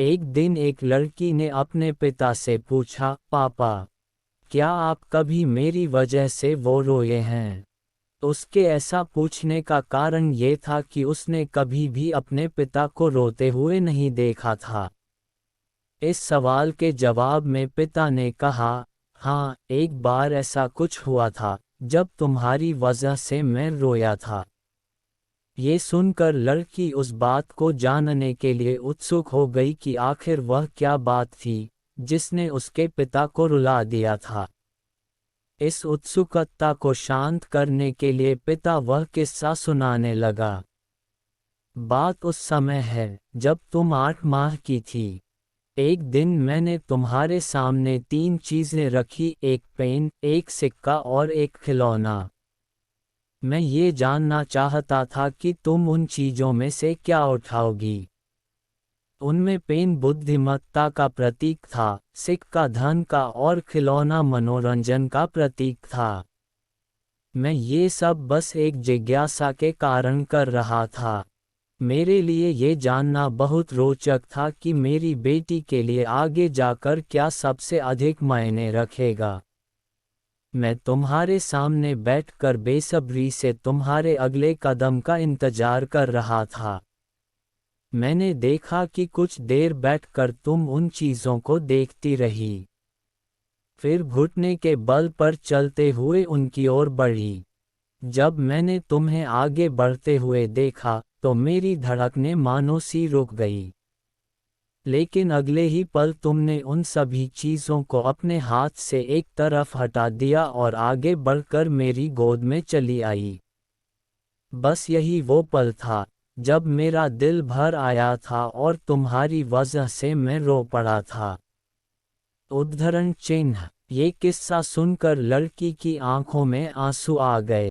एक दिन एक लड़की ने अपने पिता से पूछा, पापा, क्या आप कभी मेरी वजह से वो रोए हैं? उसके ऐसा पूछने का कारण ये था कि उसने कभी भी अपने पिता को रोते हुए नहीं देखा था। इस सवाल के जवाब में पिता ने कहा, हाँ, एक बार ऐसा कुछ हुआ था, जब तुम्हारी वजह से मैं रोया था। ये सुनकर लड़की उस बात को जानने के लिए उत्सुक हो गई कि आखिर वह क्या बात थी जिसने उसके पिता को रुला दिया था। इस उत्सुकता को शांत करने के लिए पिता वह किस्सा सुनाने लगा। बात उस समय है जब तुम 8 माह की थी। एक दिन मैंने तुम्हारे सामने 3 चीजें रखी, एक पेन, एक सिक्का और एक खिलौना। मैं ये जानना चाहता था कि तुम उन चीजों में से क्या उठाओगी। उनमें पेन बुद्धिमत्ता का प्रतीक था, सिक्का धन का और खिलौना मनोरंजन का प्रतीक था। मैं ये सब बस एक जिज्ञासा के कारण कर रहा था। मेरे लिए ये जानना बहुत रोचक था कि मेरी बेटी के लिए आगे जाकर क्या सबसे अधिक मायने रखेगा। मैं तुम्हारे सामने बैठकर बेसब्री से तुम्हारे अगले कदम का इंतजार कर रहा था। मैंने देखा कि कुछ देर बैठकर तुम उन चीज़ों को देखती रही। फिर घुटने के बल पर चलते हुए उनकी ओर बढ़ी। जब मैंने तुम्हें आगे बढ़ते हुए देखा, तो मेरी धड़कनें मानो सी रुक गई। लेकिन अगले ही पल तुमने उन सभी चीज़ों को अपने हाथ से एक तरफ हटा दिया और आगे बढ़कर मेरी गोद में चली आई। बस यही वो पल था जब मेरा दिल भर आया था और तुम्हारी वजह से मैं रो पड़ा था। उद्धरण चिन्ह। ये किस्सा सुनकर लड़की की आंखों में आंसू आ गए।